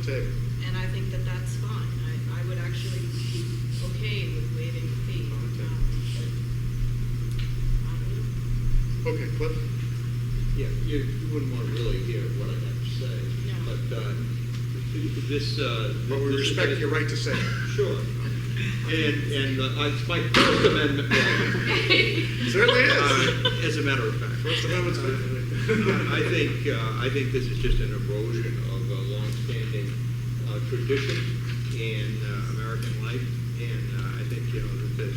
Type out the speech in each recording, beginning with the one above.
table. And I think that that's fine. I would actually be okay with waiving the fee. On the table. But I don't know. Okay, Cliff? Yeah, you wouldn't want to really hear what I have to say. No. But this... But we this is respect a- your right to say it. Sure. And it's my First Amendment right. Certainly is. As a matter of fact. First Amendment's good. I think this is just an erosion of a long-standing tradition in American life, and I think that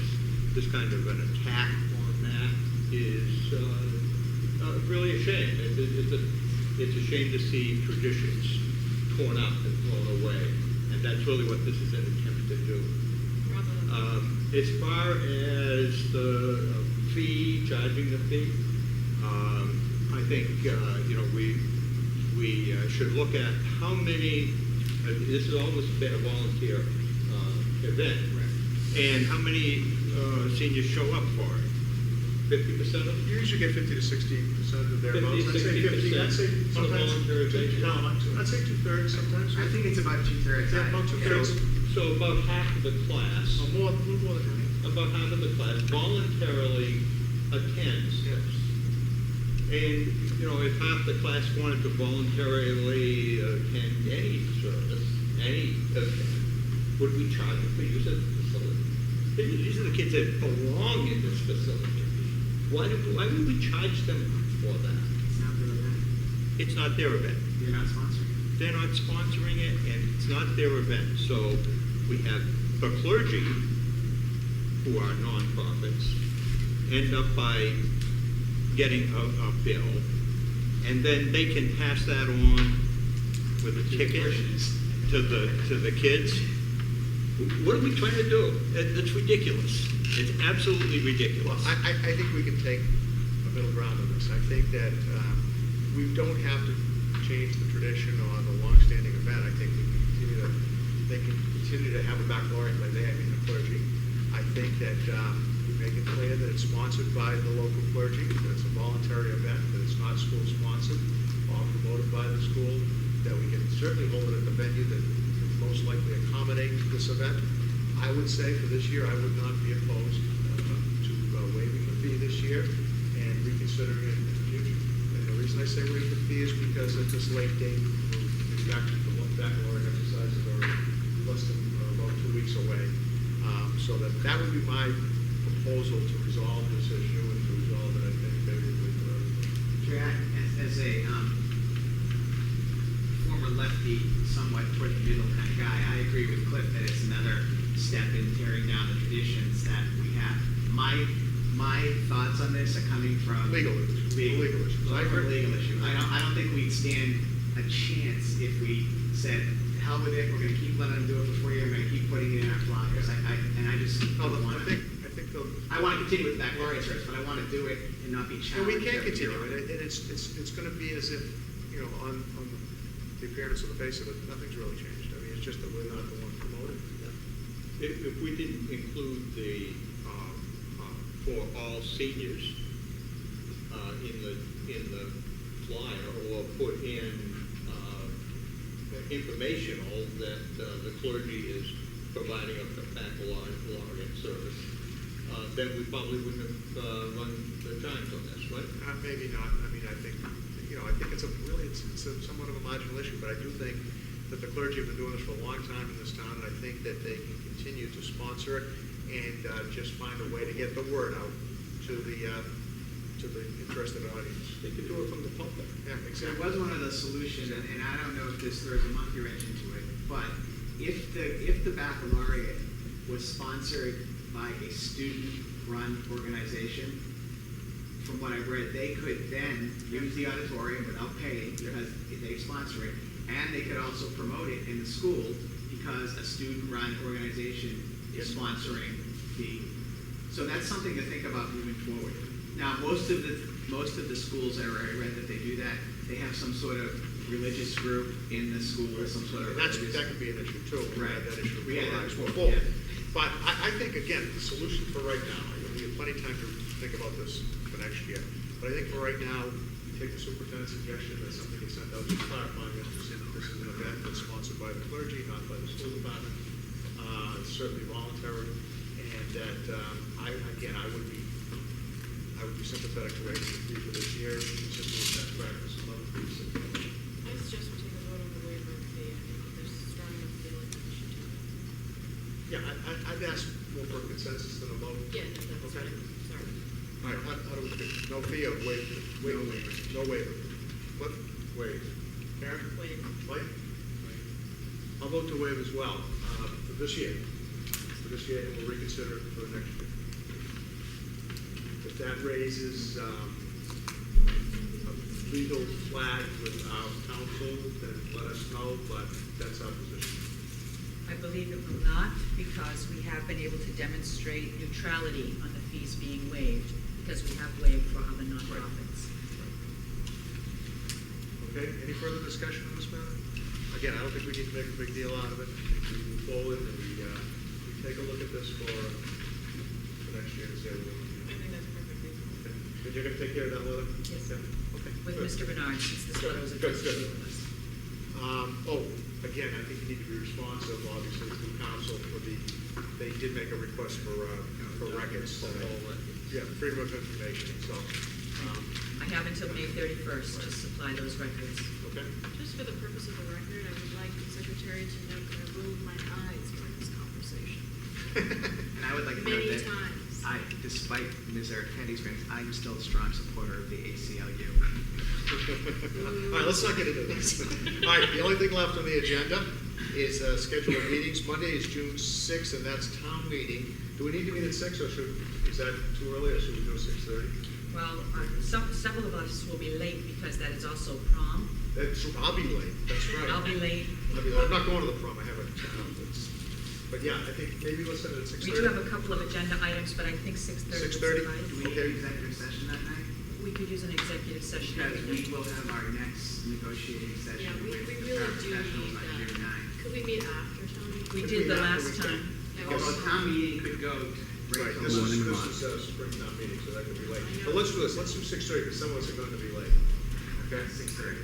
this kind of an attack on that is really a shame. It's a shame to see traditions torn up and thrown away, and that's really what this is an attempt to do. As far as the fee, charging the fee, I think we should look at how many. This has always been a volunteer event, and how many seniors show up for it. 50% of them. You usually get 50 to 60% of their 50, votes. I'd say 50. I'd say 60% on a sometimes. voluntary basis. No, I'd say 2/3 sometimes. I think it's about 2/3. Yeah, about 2/3. So about half of the class, A little more than that. about half of the class voluntarily attends this. And, if half the class wanted to voluntarily attend any service, any event, would we charge them for use of the facility? These are the kids that belong in this facility. Why would we charge them for that? It's not their event. It's not their event. You're not sponsoring it. They're not sponsoring it, and it's not their event. So we have the clergy, who are nonprofits, end up by getting a bill, and then they can pass that on with a ticket to the kids. What are we trying to do? It's ridiculous. It's absolutely ridiculous. Well, I think we can take a middle ground on this. I think that we don't have to change the tradition or the long-standing event. I think they can continue to have a baccalaureate like they have in the clergy. I think that we make it clear that it's sponsored by the local clergy, that it's a voluntary event, that it's not school-sponsored or promoted by the school, that we can certainly hold it at the venue that can most likely accommodate this event. I would say for this year, I would not be opposed to waiving the fee this year and reconsidering it in the future. And the reason I say waive the fee is because at this late date, in fact, the baccalaureate exercise is already less than about 2 weeks away. So that would be my proposal to resolve this issue and to resolve it, I think, favorably for everybody. Jerry, as a former lefty, somewhat toward the middle kind of guy, I agree with Cliff that it's another step in tearing down the traditions that we have. My thoughts on this are coming from Legal issues. Legal issues. I agree. Legal issue. I don't think we'd stand a chance if we said, hell with it, we're going to keep letting them do it for free, we're going to keep putting it in our flyers. I just No, don't want I to. think they'll. I want to continue with baccalaureate service, but I want to do it and not be And challenged. we can every continue year. it, and it's going to be as if, on the appearance of the face of it, nothing's really changed. I mean, it's just that we're not the one promoting. If we didn't include the for all seniors in the flyer, or put in informational that the clergy is providing a baccalaureate service, then we probably wouldn't have run the times on this, right? Maybe not. I mean, I think it's somewhat of a marginal issue, but I do think that the clergy have been doing this for a long time in this town, and I think that they can continue to sponsor it and just find a way to get the word out to the interested audience. They could do it from the pulpit. Yeah, There exactly. was one of the solutions, and I don't know if this throws a monkey wrench into it, but if the baccalaureate was sponsored by a student-run organization, from what I've read, they could then use the auditorium without paying because they sponsor it, and they could also promote it in the school because a student-run organization is sponsoring the. So that's something to think about moving forward. Now, most of the schools I read that they do that, they have some sort of religious group in the school, some sort of. That could be an issue too. Right. That issue We had that arise before, before. yeah. But I think, again, the solution for right now, we have plenty of time to think about this for next year, but I think for right now, take the superintendent's suggestion that something gets sent out just clarifying that this is an event that's sponsored by the clergy, not by the school department. It's certainly voluntary, and that, I would be sympathetic to waiving the fee for this year, consistent with best practice of other fees. I suggest we take a vote on the waiver of fee. I think there's a strong enough feeling that we should do it. Yeah, I'd ask more for a consensus than a vote. Yeah, no, that's Okay. fine, sorry. All right, how do we do? No fee or waiver? No waiver. No waiver. Cliff? Wait. Karen? Wait. Mike? I'll vote to waive as well, for this year. For this year, and we'll reconsider it for the next year. If that raises, a legal flag with our council, then let us know, but that's our position. I believe it will not, because we have been able to demonstrate neutrality on the fees being waived, because we have waived for other nonprofits. Okay, any further discussion on this matter? Again, I don't think we need to make a big deal out of it. We move forward and we take a look at this for next year and see how we do. I think that's perfectly fine. Okay. But you're gonna take care of that letter? Yes. Yeah. Okay. With good. Mr. Bernard, since this letter was Good, addressed good. to you with us. Again, I think you need to be responsive, obviously, to council for they did make a request for records. Yeah, freedom of information, so, I have until May 31st to supply those records. okay. Just for the purpose of the record, I would like the secretary to note that I rolled my eyes during this conversation. And I would like to note Many that times. despite Ms. Ericketti's experience, I'm still a strong supporter of the ACLU. All right, let's not get into this. All right, the only thing left on the agenda is schedule of meetings. Monday is June 6th, and that's town meeting. Do we need to meet at 6, or is that too early, or should we do 6:30? Well, several of us will be late because that is also prom. I'll be late, that's right. I'll be late. I'm not going to the prom, I have a child. But yeah, I think maybe let's set it at 6:30. We do have a couple of agenda items, but I think 6:30 6:30? would Do we suffice. need an executive session that night? We could use an executive session. Because we will have our next negotiating Yeah, session we with the really do paraprofessionals need on that. June 9. Could we meet after town meeting? We If did we the have to, last we can. time. Yeah, Although town meeting could go Right, right till this is 1 o'clock. spring town meeting, so that could be late. I know. But let's do this, let's do 6:30, because some of us are going to be late. Okay? 6:30.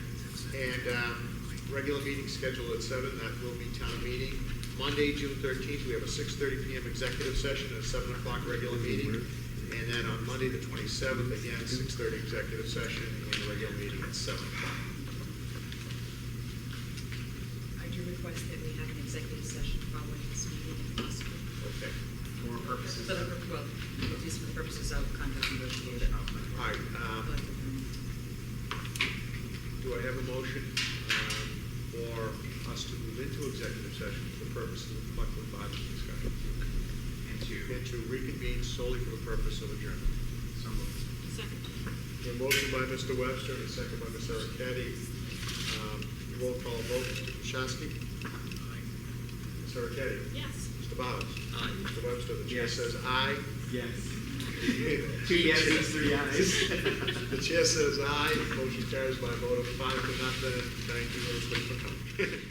And regular meeting scheduled at 7, that will be town meeting. Monday, June 13th, we have a 6:30 PM executive session and a 7 o'clock regular meeting. And then on Monday, the 27th, again, 6:30 executive session and a regular meeting at 7 o'clock. I do request that we have an executive session following this meeting if possible. Okay. For purposes For the, of. well, at least for the purposes of contract negotiation. All right, do I have a motion for us to move into executive session for the purposes of collective bargaining discussion? And to reconvene solely for the purpose of adjournment. So moved. Second. A motion by Mr. Webster and a second by Ms. Ericetti. Roll call vote, Mr. Shasky? Ms. Ericetti? Yes. Mr. Bowers? Aye. Mr. Webster, the chair Yes. says aye. Yes. 2 yeses, 3 ayes. The chair says aye. Motion carries by a vote of 5-0. Thank you for coming.